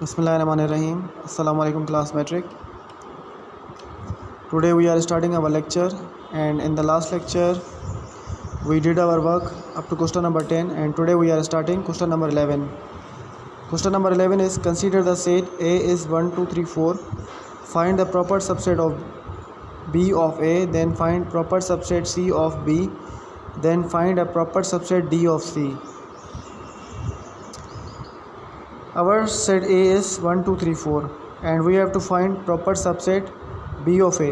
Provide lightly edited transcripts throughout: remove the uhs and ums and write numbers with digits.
Bismillahirrahmanirrahim. Assalamu alaikum class metric. Today we are starting our lecture, and in the last lecture we did our work up to question number 10, and today we are starting question number 11. Question number 11 is: consider the set A is 1 2 3 4. Find the proper subset of B of A, then find proper subset C of B, then find a proper subset D of C. Our set A is 1 2 3 4 and we have to find proper subset B of A.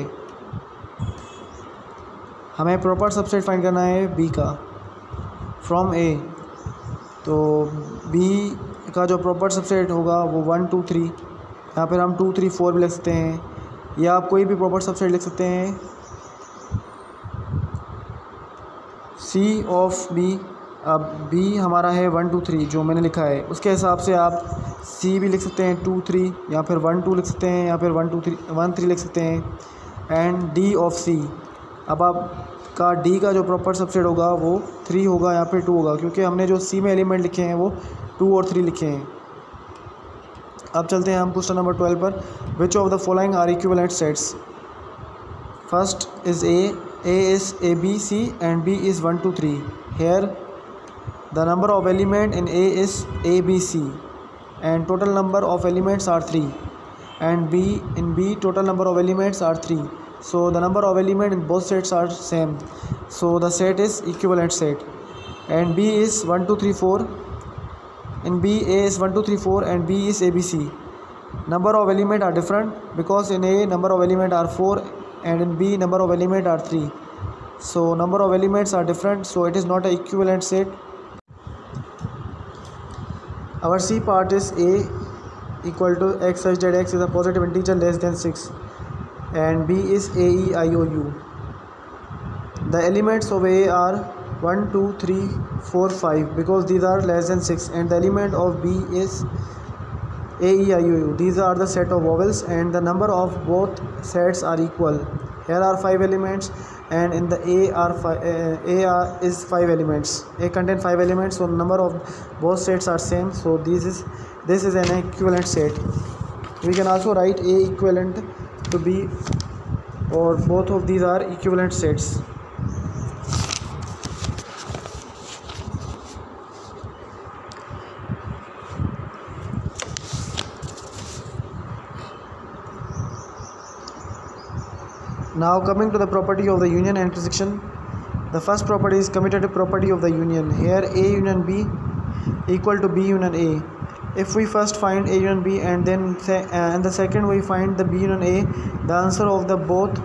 हमें proper subset find करना है B का from A. तो B का जो proper subset होगा वो 1 2 3, यहाँ पर हम 2 3 4 भी लिख सकते हैं, या आप कोई भी proper subset लिख सकते हैं C of B. अब B हमारा है 1 2 3 जो मैंने लिखा है, उसके हिसाब से आप C भी लिख सकते हैं 2 3, या फिर 1 2 लिख सकते हैं, या फिर 1 2 3 1 3 लिख सकते हैं, एंड D ऑफ C. अब आपका D का जो प्रॉपर सबसेट होगा वो 3 होगा या फिर 2 होगा, क्योंकि हमने जो C में एलिमेंट लिखे हैं वो 2 और 3 लिखे हैं. अब चलते हैं हम क्वेश्चन नंबर 12 पर. Which of the following are equivalent sets? First is A is A B C and B is 1 2 3. Here the number of element in A is A B C and total number of elements are 3, and in B total number of elements are 3. So the number of elements in both sets are same, so the set is equivalent set. And B is 1 2 3 4. In B A is 1 2 3 4 and B is ABC. Number of elements are different because in A number of elements are 4 and in B number of elements are 3. So number of elements are different, so it is not an equivalent set. Our C part is A equal to x such that x is a positive integer less than 6, and B is A E I O U. The elements of A are 1 2 3 4 5 because these are less than 6, and the element of B is A E I O U. These are the set of vowels, and the number of both sets are equal. Here are 5 elements, and in the is 5 elements. A contains 5 elements, so number of both sets are same. So this is an equivalent set. We can also write A equivalent to B, or both of these are equivalent sets. Now coming to the property of the union and intersection. The first property is commutative property of the union. Here A union B equal to B union A. If we first find A union B and then and the second we find the B union A, the answer of the both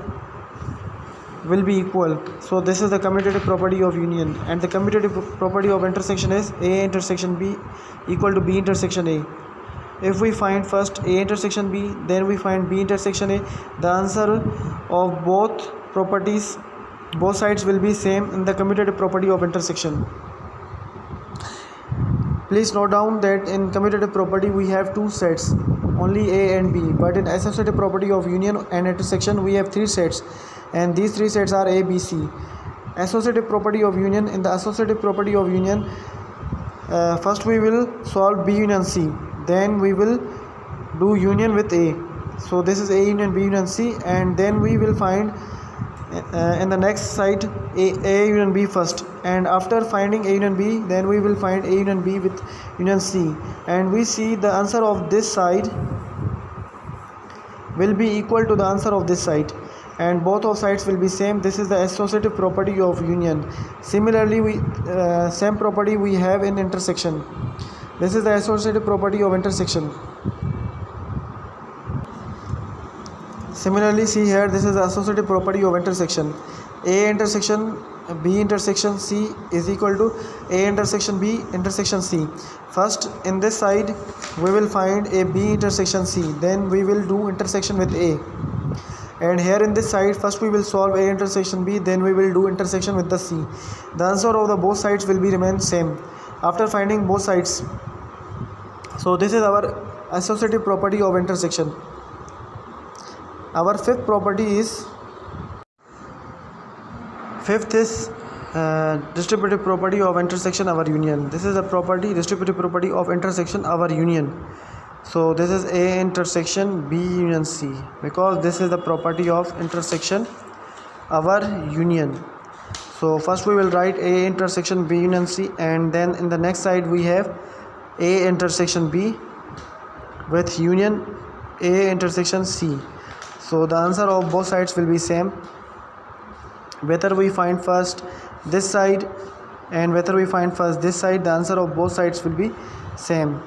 will be equal. So this is the commutative property of union. And the commutative property of intersection is A intersection B equal to B intersection A. If we find first A intersection B, then we find B intersection A, the answer of both properties, both sides will be same in the commutative property of intersection. Please note down that in commutative property we have two sets, only A and B, but in associative property of union and intersection we have 3 sets, and these 3 sets are A, B, C. Associative property of union. In the associative property of union, first we will solve B union C, then we will do union with A. So this is A union B union C, and then we will find in the next side A union B first, and after finding A union B, then we will find A union B with union C, and we see the answer of this side will be equal to the answer of this side, and both of sides will be same. This is the associative property of union. Similarly, same property we have in intersection. This is the associative property of intersection. Similarly, see here, this is the associative property of intersection. A intersection B intersection C is equal to A intersection B intersection C. First in this side we will find a B intersection C, then we will do intersection with A, and here in this side first we will solve A intersection B, then we will do intersection with the C. The answer of the both sides will be remain same after finding both sides. So this is our associative property of intersection. Our fifth property is distributive property of intersection our union. This is the property distributive property of intersection our union. So this is A intersection B union C, because this is the property of intersection our union. So first we will write A intersection B union C, and then in the next side we have A intersection B with union A intersection C. So the answer of both sides will be same. Whether we find first this side and whether we find first this side, the answer of both sides will be same.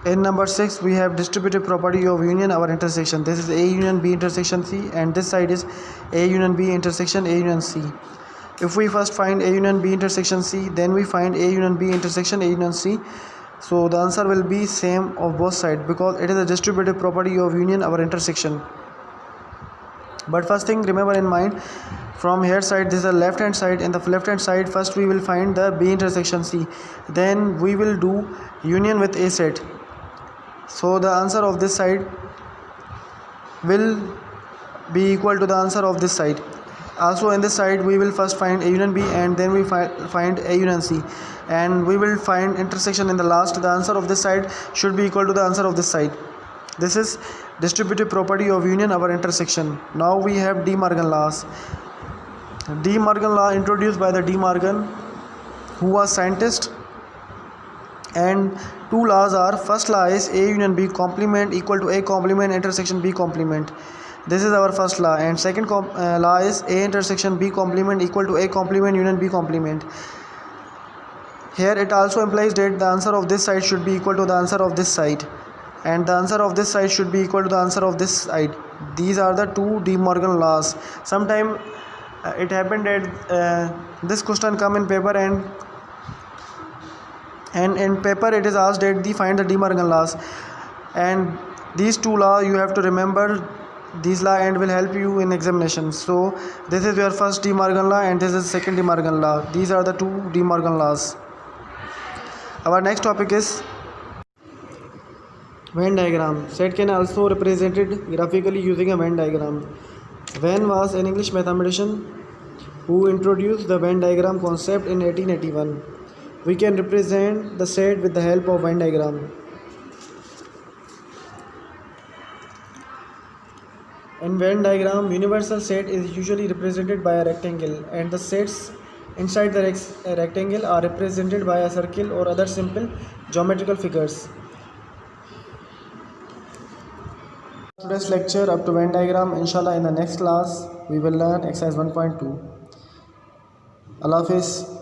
In number 6 we have distributive property of union over intersection. This is A union B intersection C, and this side is A union B intersection A union C. If we first find A union B intersection C, then we find A union B intersection A union C. So the answer will be same of both sides, because it is a distributive property of union over intersection. But first thing, remember in mind, from here side this is the left hand side. In the left hand side, first we will find the B intersection C, then we will do union with A set. So the answer of this side will be equal to the answer of this side. Also in this side we will first find A union B, and then we find A union C, and we will find intersection in the last. The answer of this side should be equal to the answer of this side. This is distributive property of union over intersection. Now we have De Morgan laws. De Morgan law introduced by the De Morgan, who was scientist, and two laws are, first law is A union B complement equal to A complement intersection B complement. This is our first law. And second law is A intersection B complement equal to A complement union B complement. Here it also implies that the answer of this side should be equal to the answer of this side, and the answer of this side should be equal to the answer of this side. These are the two De Morgan laws. Sometime it happened that this question come in paper, and in paper it is asked that they find the De Morgan laws, and these two laws you have to remember these law and will help you in examination. So this is your first De Morgan law, and this is second De Morgan law. These are the two De Morgan laws. Our next topic is Venn diagram. Set can also represented graphically using a Venn diagram. Venn was an English mathematician who introduced the Venn diagram concept in 1881. We can represent the set with the help of Venn diagram. In Venn diagram, universal set is usually represented by a rectangle, and the sets inside the rectangle are represented by a circle or other simple geometrical figures. Today's lecture up to Venn diagram. Inshallah, in the next class we will learn exercise 1.2. Allah Hafiz.